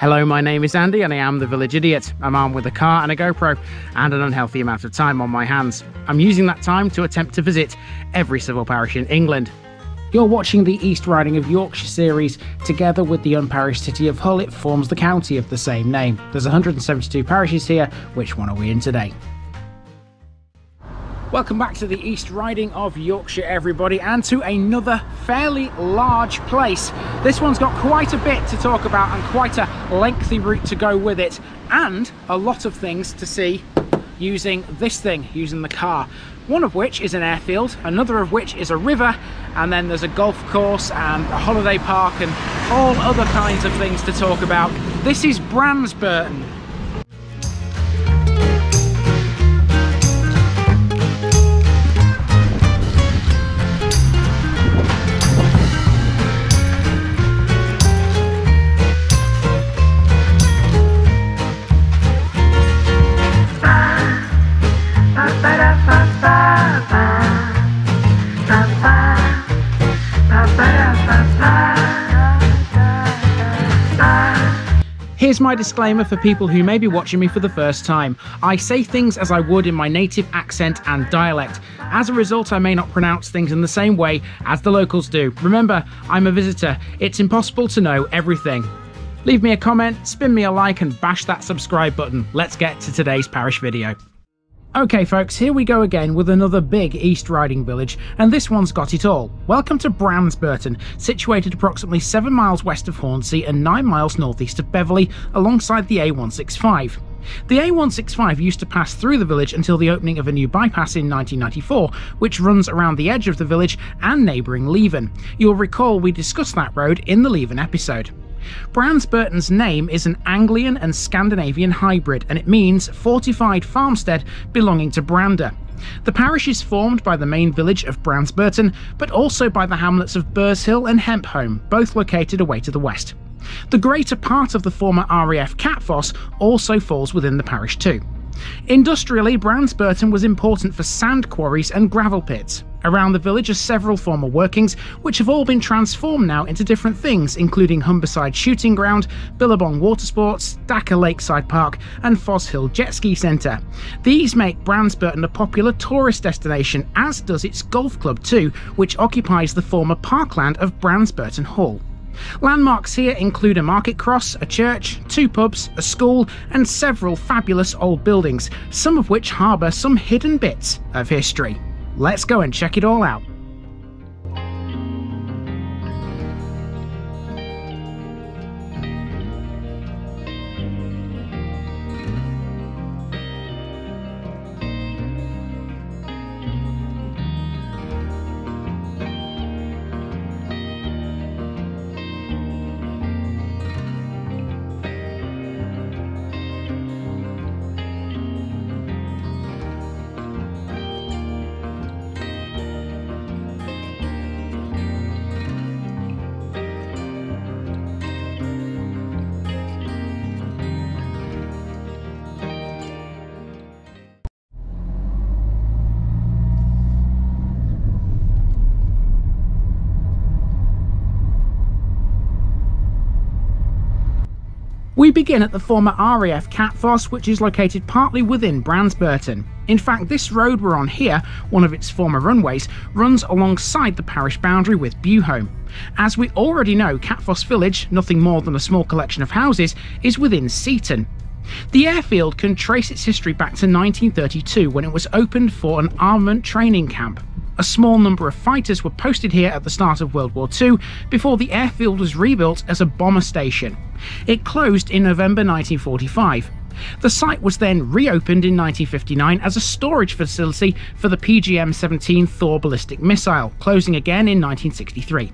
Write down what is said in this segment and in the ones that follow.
Hello, my name is Andy and I am the Village Idiot. I'm armed with a car and a GoPro and an unhealthy amount of time on my hands. I'm using that time to attempt to visit every civil parish in England. You're watching the East Riding of Yorkshire series. Together with the unparished city of Hull, it forms the county of the same name. There's 172 parishes here. Which one are we in today? Welcome back to the East Riding of Yorkshire, everybody, and to another fairly large place. This one's got quite a bit to talk about and quite a lengthy route to go with it, and a lot of things to see using the car. One of which is an airfield, another of which is a river, and then there's a golf course and a holiday park and all other kinds of things to talk about. This is Brandesburton. Here's my disclaimer for people who may be watching me for the first time. I say things as I would in my native accent and dialect. As a result, I may not pronounce things in the same way as the locals do. Remember, I'm a visitor. It's impossible to know everything. Leave me a comment, spin me a like and bash that subscribe button. Let's get to today's parish video. Okay folks, here we go again with another big East Riding village, and this one's got it all. Welcome to Brandesburton, situated approximately 7 miles west of Hornsea and 9 miles northeast of Beverley, alongside the A165. The A165 used to pass through the village until the opening of a new bypass in 1994, which runs around the edge of the village and neighbouring Leven. You'll recall we discussed that road in the Leven episode. Brandesburton's name is an Anglian and Scandinavian hybrid, and it means fortified farmstead belonging to Brandr. The parish is formed by the main village of Brandesburton, but also by the hamlets of Burshill and Hempholme, both located away to the west. The greater part of the former RAF Catfoss also falls within the parish too. Industrially, Brandesburton was important for sand quarries and gravel pits. Around the village are several former workings, which have all been transformed now into different things, including Humberside Shooting Ground, Billabong Watersports, Dakar Lakeside Park and Foss Hill Jet Ski Centre. These make Brandesburton a popular tourist destination, as does its golf club too, which occupies the former parkland of Burton Hall. Landmarks here include a market cross, a church, 2 pubs, a school and several fabulous old buildings, some of which harbour some hidden bits of history. Let's go and check it all out. We begin at the former RAF Catfoss, which is located partly within Brandesburton. In fact, this road we're on here, one of its former runways, runs alongside the parish boundary with Hempholme. As we already know, Catfoss village, nothing more than a small collection of houses, is within Seaton. The airfield can trace its history back to 1932, when it was opened for an armament training camp. A small number of fighters were posted here at the start of World War II before the airfield was rebuilt as a bomber station. It closed in November 1945. The site was then reopened in 1959 as a storage facility for the PGM-17 Thor ballistic missile, closing again in 1963.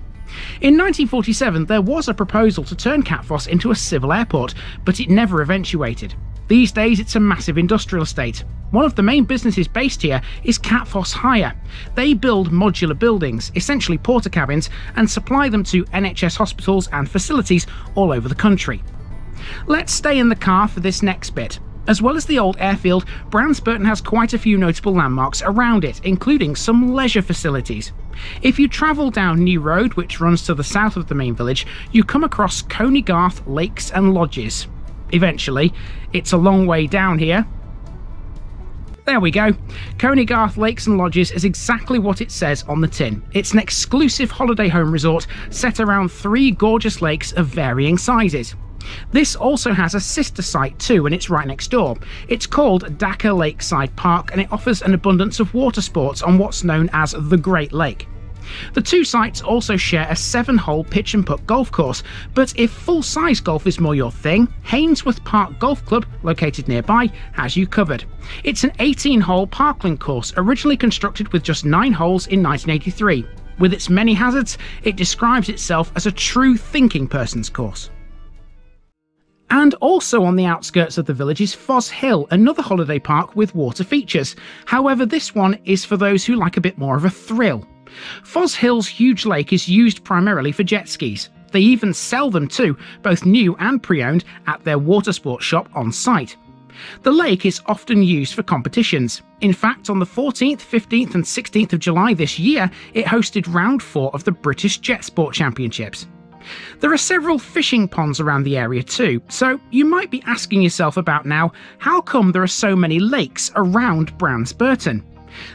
In 1947 there was a proposal to turn Catfoss into a civil airport, but it never eventuated. These days it's a massive industrial estate. One of the main businesses based here is Catfoss Hire. They build modular buildings, essentially porter cabins, and supply them to NHS hospitals and facilities all over the country. Let's stay in the car for this next bit. As well as the old airfield, Brandesburton has quite a few notable landmarks around it, including some leisure facilities. If you travel down New Road, which runs to the south of the main village, you come across Coney Garth Lakes and Lodges. Eventually, it's a long way down here. There we go. Coney Garth Lakes and Lodges is exactly what it says on the tin. It's an exclusive holiday home resort set around 3 gorgeous lakes of varying sizes. This also has a sister site too, and it's right next door. It's called Dakar Lakeside Park, and it offers an abundance of water sports on what's known as the Great Lake. The two sites also share a 7-hole pitch and putt golf course, but if full-size golf is more your thing, Hainsworth Park Golf Club, located nearby, has you covered. It's an 18-hole parkland course, originally constructed with just 9 holes in 1983. With its many hazards, it describes itself as a true thinking person's course. And also on the outskirts of the village is Foss Hill, another holiday park with water features. However, this one is for those who like a bit more of a thrill. Foss Hill's huge lake is used primarily for jet skis. They even sell them too, both new and pre-owned, at their Watersports shop on site. The lake is often used for competitions. In fact, on the 14th, 15th and 16th of July this year, it hosted round 4 of the British Jet Sport Championships. There are several fishing ponds around the area too, so you might be asking yourself about now, how come there are so many lakes around Brandesburton?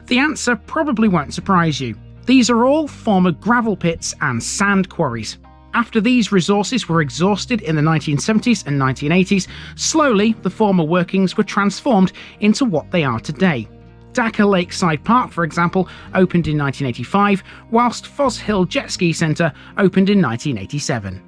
The answer probably won't surprise you. These are all former gravel pits and sand quarries. After these resources were exhausted in the 1970s and 1980s, slowly the former workings were transformed into what they are today. Dakar Lakeside Park, for example, opened in 1985, whilst Foss Hill Jet Ski Centre opened in 1987.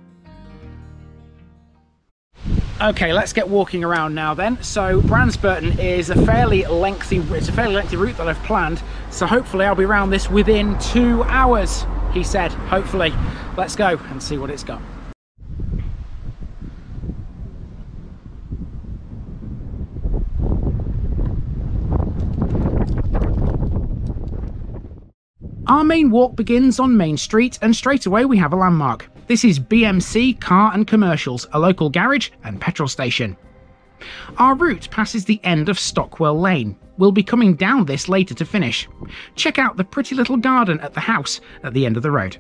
Okay, let's get walking around now then. So Brandesburton is a fairly lengthy route that I've planned, so hopefully I'll be around this within 2 hours, he said. Hopefully. Let's go and see what it's got. Our main walk begins on Main Street, and straight away we have a landmark. This is BMC Car and Commercials, a local garage and petrol station. Our route passes the end of Stockwell Lane. We'll be coming down this later to finish. Check out the pretty little garden at the house at the end of the road.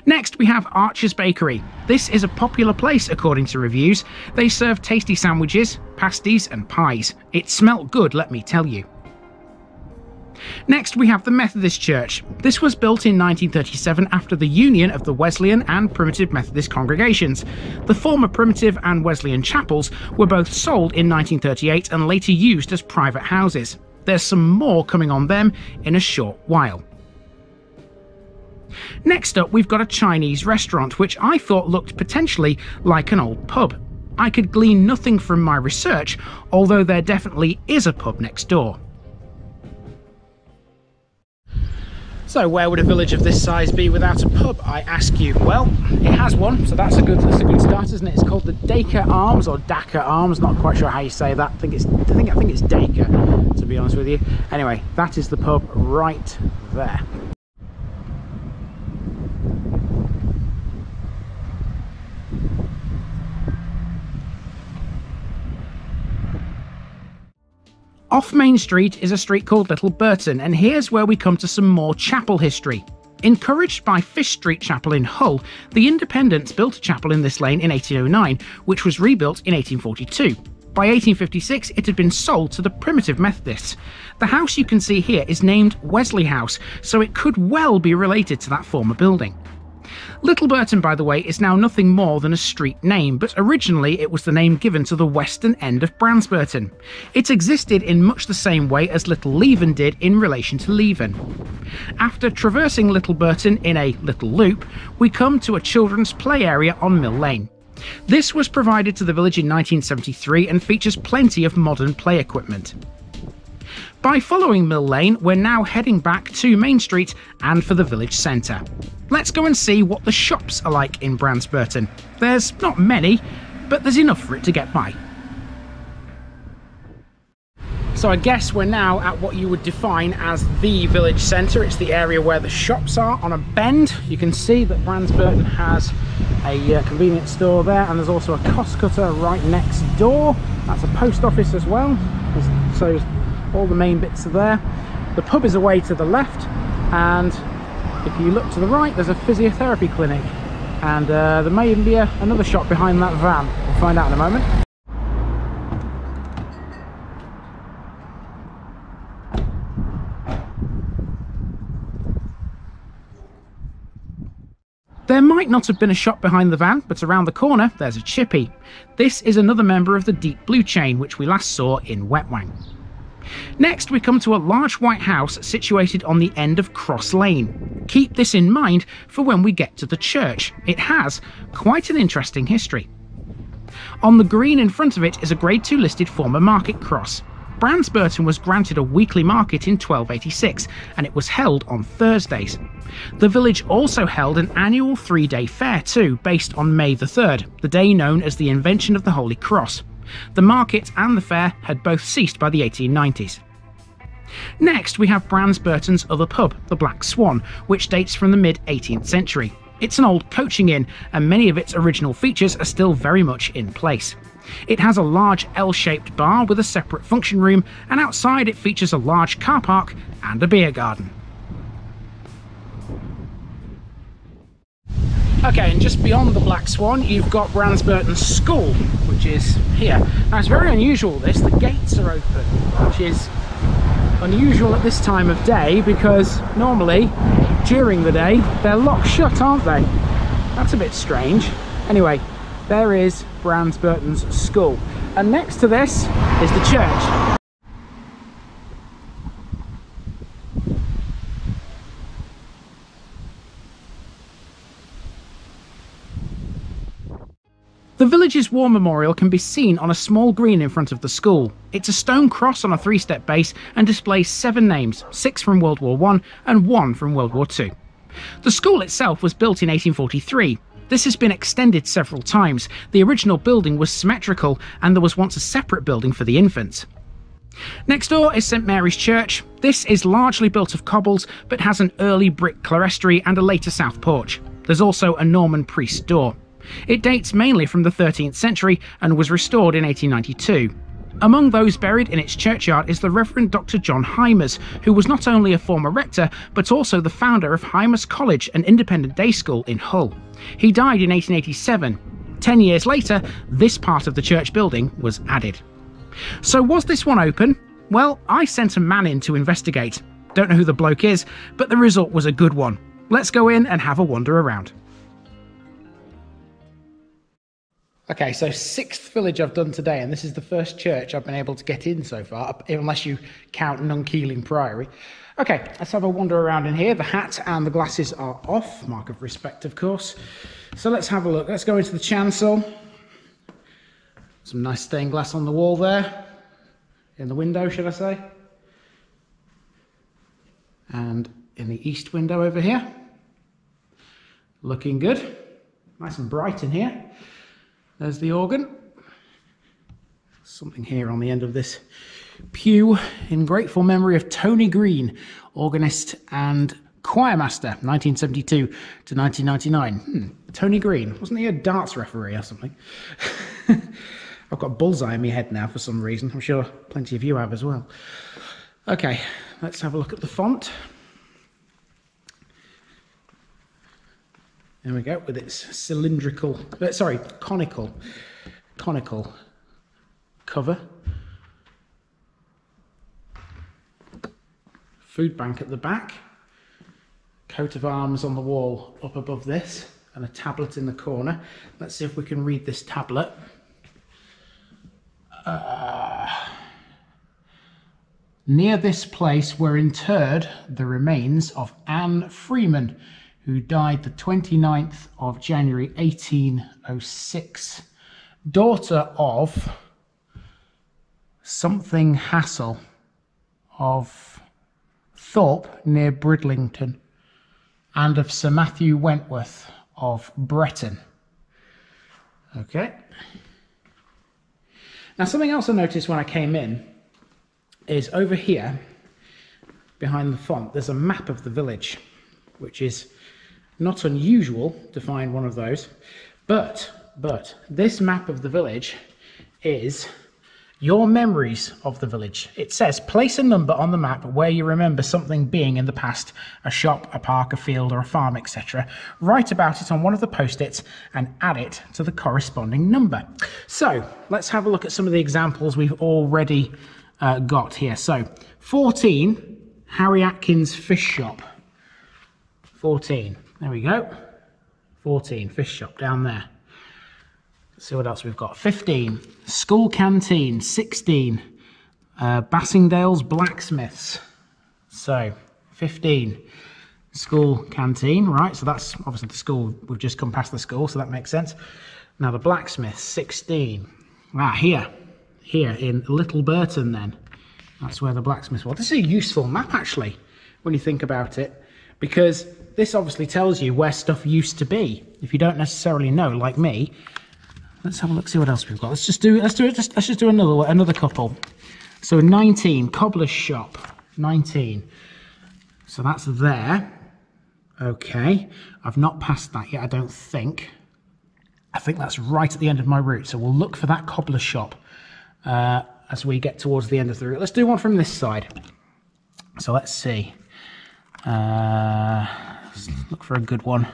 Next we have Archer's Bakery. This is a popular place according to reviews. They serve tasty sandwiches, pasties and pies. It smelt good, let me tell you. Next we have the Methodist Church. This was built in 1937 after the union of the Wesleyan and Primitive Methodist congregations. The former Primitive and Wesleyan chapels were both sold in 1938 and later used as private houses. There's some more coming on them in a short while. Next up we've got a Chinese restaurant which I thought looked potentially like an old pub. I could glean nothing from my research, although there definitely is a pub next door. So where would a village of this size be without a pub, I ask you? Well, it has one, so that's a good start, isn't it? It's called the Dakar Arms, or Dakar Arms, not quite sure how you say that. I think it's Dakar, to be honest with you. Anyway, that is the pub right there. Off Main Street is a street called Little Burton, and here's where we come to some more chapel history. Encouraged by Fish Street Chapel in Hull, the Independents built a chapel in this lane in 1809, which was rebuilt in 1842. By 1856, it had been sold to the Primitive Methodists. The house you can see here is named Wesley House, so it could well be related to that former building. Little Burton, by the way, is now nothing more than a street name, but originally it was the name given to the western end of Brandesburton. It existed in much the same way as Little Leven did in relation to Leven. After traversing Little Burton in a little loop, we come to a children's play area on Mill Lane. This was provided to the village in 1973 and features plenty of modern play equipment. By following Mill Lane, we're now heading back to Main Street and for the village centre. Let's go and see what the shops are like in Brandesburton. There's not many, but there's enough for it to get by. So I guess we're now at what you would define as the village centre. It's the area where the shops are on a bend. You can see that Brandesburton has a convenience store there, and there's also a cost cutter right next door. That's a post office as well. So all the main bits are there. The pub is away to the left, and if you look to the right, there's a physiotherapy clinic, and there may even be another shop behind that van. We'll find out in a moment. There might not have been a shop behind the van, but around the corner there's a chippy. This is another member of the Deep Blue chain, which we last saw in Wetwang. Next we come to a large white house situated on the end of Cross Lane. Keep this in mind for when we get to the church. It has quite an interesting history. On the green in front of it is a Grade 2 listed former market cross. Brandesburton was granted a weekly market in 1286, and it was held on Thursdays. The village also held an annual 3-day fair too, based on May the 3rd, the day known as the invention of the Holy Cross. The market and the fair had both ceased by the 1890s. Next we have Brandesburton's other pub, the Black Swan, which dates from the mid-18th century. It's an old coaching inn, and many of its original features are still very much in place. It has a large L-shaped bar with a separate function room, and outside it features a large car park and a beer garden. Okay, and just beyond the Black Swan you've got Brandesburton School, which is here. Now it's very unusual this, the gates are open, which is unusual at this time of day because normally during the day they're locked shut, aren't they? That's a bit strange. Anyway, there is Brandesburton's school, and next to this is the church. The village's war memorial can be seen on a small green in front of the school. It's a stone cross on a 3-step base and displays 7 names, 6 from World War I and 1 from World War II. The school itself was built in 1843. This has been extended several times. The original building was symmetrical, and there was once a separate building for the infants. Next door is St Mary's Church. This is largely built of cobbles, but has an early brick clerestory and a later south porch. There's also a Norman priest door. It dates mainly from the 13th century and was restored in 1892. Among those buried in its churchyard is the Reverend Dr. John Hymers, who was not only a former rector, but also the founder of Hymers College, an independent day school in Hull. He died in 1887. 10 years later, this part of the church building was added. So was this one open? Well, I sent a man in to investigate. Don't know who the bloke is, but the result was a good one. Let's go in and have a wander around. Okay, so 6th village I've done today, and this is the first church I've been able to get in so far, unless you count Nunkeeling Priory. Okay, let's have a wander around in here. The hat and the glasses are off, mark of respect, of course. So let's have a look. Let's go into the chancel. Some nice stained glass on the wall there, in the window, should I say. And in the east window over here. Looking good. Nice and bright in here. There's the organ. Something here on the end of this pew in grateful memory of Tony Green, organist and choirmaster, 1972 to 1999. Tony Green, wasn't he a darts referee or something? I've got bullseye in my head now for some reason. I'm sure plenty of you have as well. Okay, let's have a look at the font. There we go, with its conical cover. Food bank at the back. Coat of arms on the wall up above this, and a tablet in the corner. Let's see if we can read this tablet. Near this place were interred the remains of Anne Freeman, who died the 29th of January 1806, daughter of something Hassel of Thorpe near Bridlington, and of Sir Matthew Wentworth of Bretton. Okay. Now something else I noticed when I came in is over here, behind the font, there's a map of the village, which is not unusual to find one of those. But this map of the village is your memories of the village. It says, place a number on the map where you remember something being in the past, a shop, a park, a field, or a farm, etc. Write about it on one of the post-its and add it to the corresponding number. So let's have a look at some of the examples we've already got here. So 14, Harry Atkins Fish Shop. 14, there we go. 14, fish shop down there. Let's see what else we've got. 15, school canteen. 16, Bassingdale's Blacksmiths. So 15, school canteen, right? So that's obviously the school. We've just come past the school, so that makes sense. Now the blacksmiths. 16, here in Little Burton then. That's where the blacksmiths was. This is a useful map actually, when you think about it, because this obviously tells you where stuff used to be. If you don't necessarily know, like me. Let's have a look, see what else we've got. Let's just do another couple. So 19, cobbler's shop. 19. So that's there. Okay. I've not passed that yet, I don't think. I think that's right at the end of my route. So we'll look for that cobbler's shop as we get towards the end of the route. Let's do one from this side. So let's see. Let's look for a good one.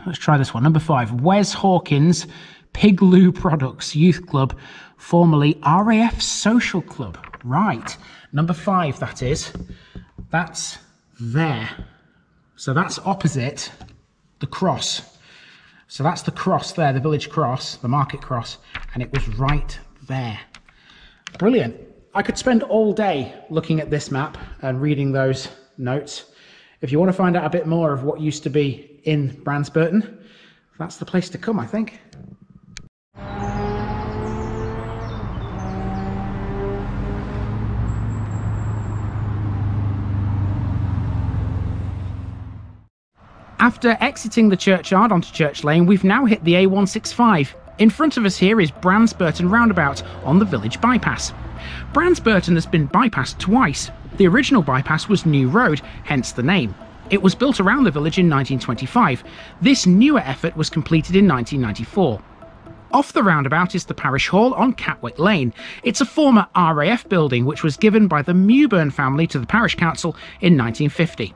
Let's try this one. Number 5, Wes Hawkins Pigloo Products Youth Club, formerly RAF Social Club. Right. Number 5, that is. That's there. So that's opposite the cross. So that's the cross there, the village cross, the market cross, and it was right there. Brilliant. I could spend all day looking at this map and reading those notes. If you want to find out a bit more of what used to be in Brandesburton, that's the place to come, I think. After exiting the churchyard onto Church Lane, we've now hit the A165. In front of us here is Brandesburton roundabout on the village bypass. Brandesburton has been bypassed twice. The original bypass was New Road, hence the name. It was built around the village in 1925. This newer effort was completed in 1994. Off the roundabout is the Parish Hall on Catwick Lane. It's a former RAF building which was given by the Mewburn family to the Parish Council in 1950.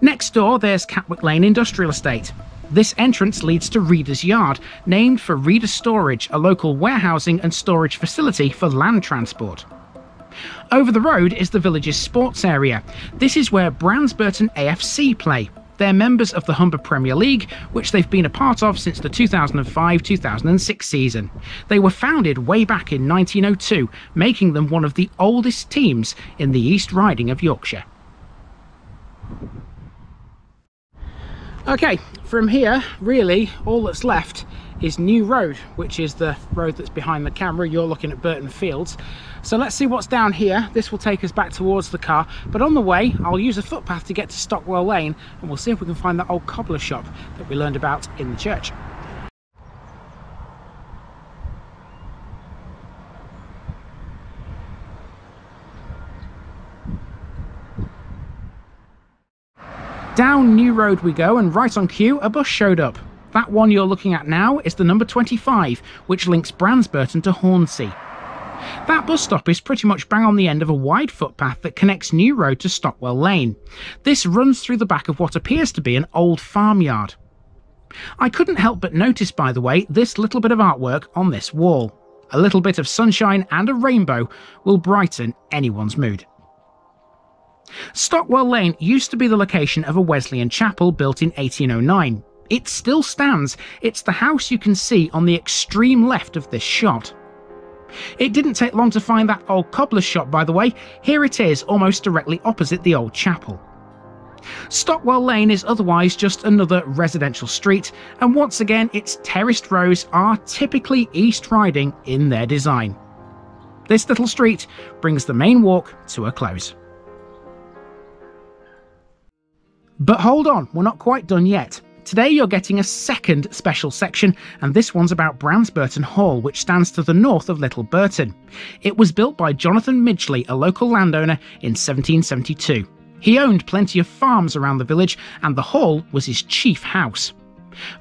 Next door there's Catwick Lane Industrial Estate. This entrance leads to Reader's Yard, named for Reader Storage, a local warehousing and storage facility for land transport. Over the road is the village's sports area. This is where Brandesburton AFC play. They're members of the Humber Premier League, which they've been a part of since the 2005-2006 season. They were founded way back in 1902, making them one of the oldest teams in the East Riding of Yorkshire. Okay, from here, really, all that's left is New Road, which is the road that's behind the camera. You're looking at Burton Fields. So let's see what's down here. This will take us back towards the car, but on the way, I'll use a footpath to get to Stockwell Lane, and we'll see if we can find that old cobbler shop that we learned about in the church. Down New Road we go, and right on cue, a bus showed up. That one you're looking at now is the number 25, which links Brandesburton to Hornsea. That bus stop is pretty much bang on the end of a wide footpath that connects New Road to Stockwell Lane. This runs through the back of what appears to be an old farmyard. I couldn't help but notice, by the way, this little bit of artwork on this wall. A little bit of sunshine and a rainbow will brighten anyone's mood. Stockwell Lane used to be the location of a Wesleyan chapel built in 1809. It still stands. It's the house you can see on the extreme left of this shot. It didn't take long to find that old cobbler's shop, by the way. Here it is, almost directly opposite the old chapel. Stockwell Lane is otherwise just another residential street, and once again its terraced rows are typically East Riding in their design. This little street brings the main walk to a close. But hold on, we're not quite done yet. Today you're getting a second special section, and this one's about Brandesburton Hall, which stands to the north of Little Burton. It was built by Jonathan Midgley, a local landowner, in 1772. He owned plenty of farms around the village, and the hall was his chief house.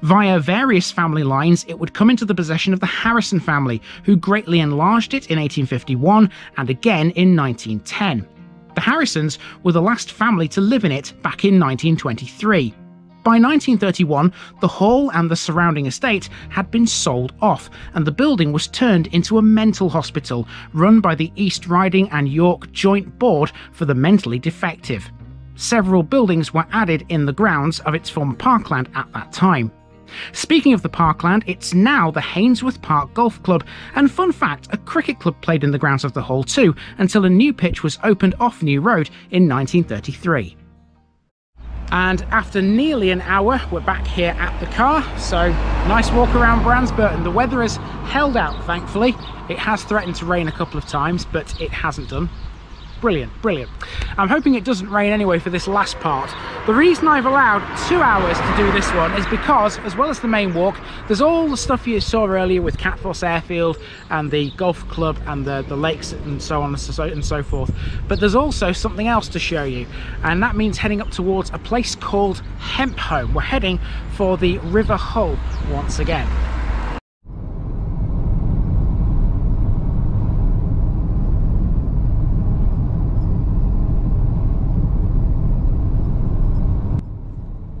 Via various family lines, it would come into the possession of the Harrison family, who greatly enlarged it in 1851 and again in 1910. The Harrisons were the last family to live in it back in 1923. By 1931, the hall and the surrounding estate had been sold off, and the building was turned into a mental hospital run by the East Riding and York Joint Board for the Mentally Defective. Several buildings were added in the grounds of its former parkland at that time. Speaking of the parkland, it's now the Hainsworth Park Golf Club, and fun fact, a cricket club played in the grounds of the hall too, until a new pitch was opened off New Road in 1933. And after nearly an hour, we're back here at the car, so nice walk around Brandesburton. The weather has held out, thankfully. It has threatened to rain a couple of times, but it hasn't done. Brilliant, brilliant. I'm hoping it doesn't rain anyway for this last part. The reason I've allowed 2 hours to do this one is because, as well as the main walk, there's all the stuff you saw earlier with Catfoss Airfield and the golf club and the lakes and so on and so forth. But there's also something else to show you, and that means heading up towards a place called Hempholme. We're heading for the River Hull once again.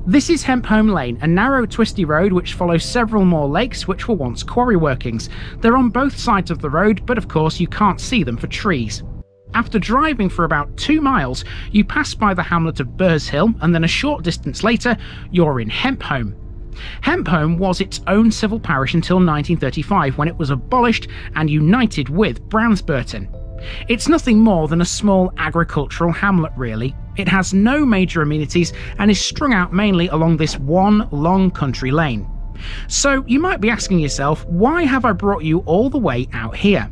This is Hempholme Lane, a narrow twisty road which follows several more lakes which were once quarry workings. They're on both sides of the road, but of course you can't see them for trees. After driving for about 2 miles, you pass by the hamlet of Burshill, and then a short distance later, you're in Hempholme. Hempholme was its own civil parish until 1935, when it was abolished and united with Brandesburton. It's nothing more than a small agricultural hamlet, really. It has no major amenities and is strung out mainly along this one long country lane. So you might be asking yourself, why have I brought you all the way out here?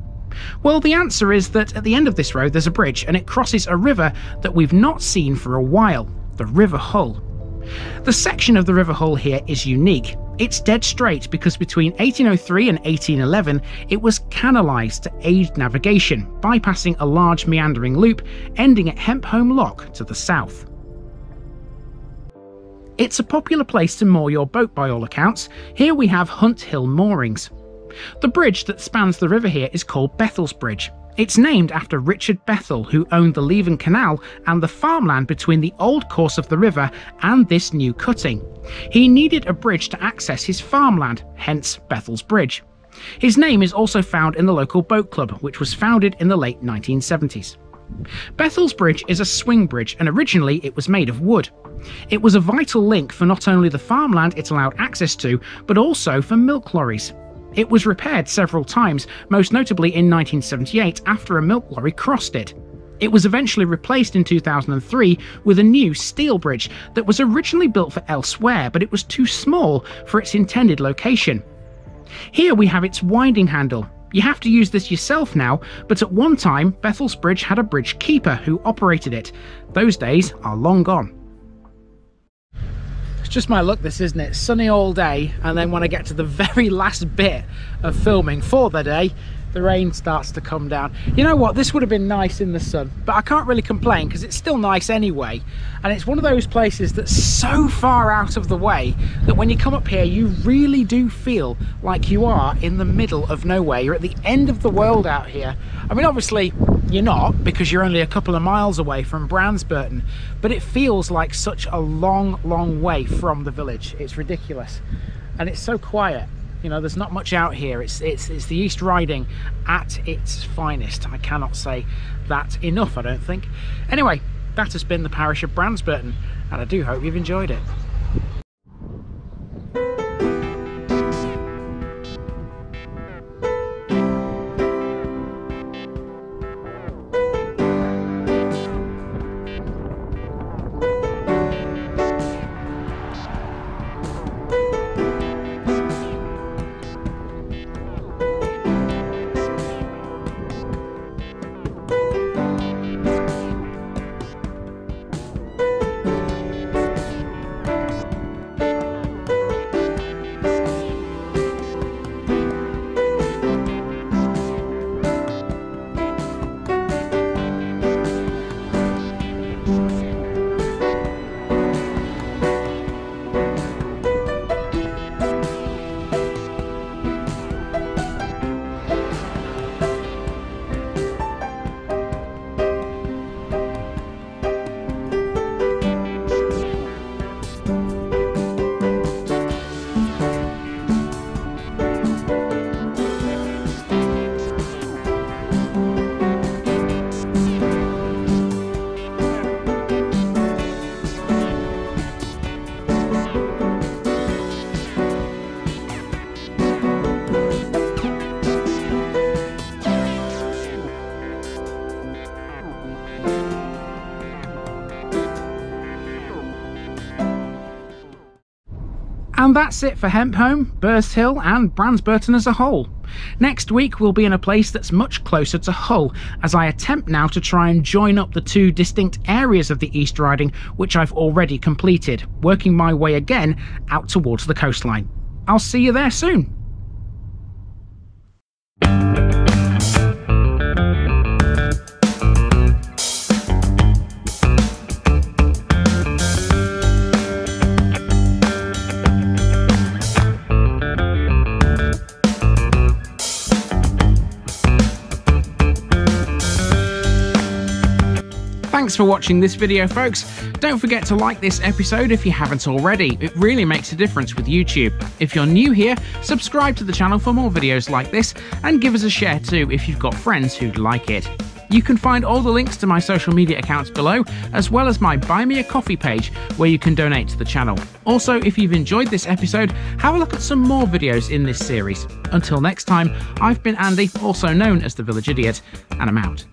Well, the answer is that at the end of this road there's a bridge, and it crosses a river that we've not seen for a while, the River Hull. The section of the River Hull here is unique. It's dead straight because between 1803 and 1811 it was canalised to aid navigation, bypassing a large meandering loop ending at Hempholme Lock to the south. It's a popular place to moor your boat by all accounts. Here we have Hunt Hill moorings. The bridge that spans the river here is called Bethel's Bridge. It's named after Richard Bethel, who owned the Leven Canal and the farmland between the old course of the river and this new cutting. He needed a bridge to access his farmland, hence Bethel's Bridge. His name is also found in the local boat club, which was founded in the late 1970s. Bethel's Bridge is a swing bridge, and originally it was made of wood. It was a vital link for not only the farmland it allowed access to, but also for milk lorries. It was repaired several times, most notably in 1978 after a milk lorry crossed it. It was eventually replaced in 2003 with a new steel bridge that was originally built for elsewhere, but it was too small for its intended location. Here we have its winding handle. You have to use this yourself now, but at one time Bethel's Bridge had a bridge keeper who operated it. Those days are long gone. It's just my luck this, isn't it? Sunny all day, and then when I get to the very last bit of filming for the day, the rain starts to come down. You know what, this would have been nice in the sun, but I can't really complain because it's still nice anyway. And it's one of those places that's so far out of the way that when you come up here you really do feel like you are in the middle of nowhere. You're at the end of the world out here. I mean, obviously you're not, because you're only a couple of miles away from Brandesburton, but it feels like such a long way from the village. It's ridiculous, and it's so quiet. You know, there's not much out here. It's the East Riding at its finest. I cannot say that enough, I don't think. Anyway, that has been the parish of Brandesburton, and I do hope you've enjoyed it. And that's it for Hempholme, Burshill Hill and Brandesburton as a whole. Next week we'll be in a place that's much closer to Hull, as I attempt now to try and join up the two distinct areas of the East Riding which I've already completed, working my way again out towards the coastline. I'll see you there soon. Thanks for watching this video, folks. Don't forget to like this episode if you haven't already. It really makes a difference with YouTube. If you're new here, subscribe to the channel for more videos like this, and give us a share too if you've got friends who'd like it. You can find all the links to my social media accounts below, as well as my Buy Me a Coffee page where you can donate to the channel. Also, if you've enjoyed this episode, have a look at some more videos in this series. Until next time, I've been Andy, also known as the Village Idiot, and I'm out.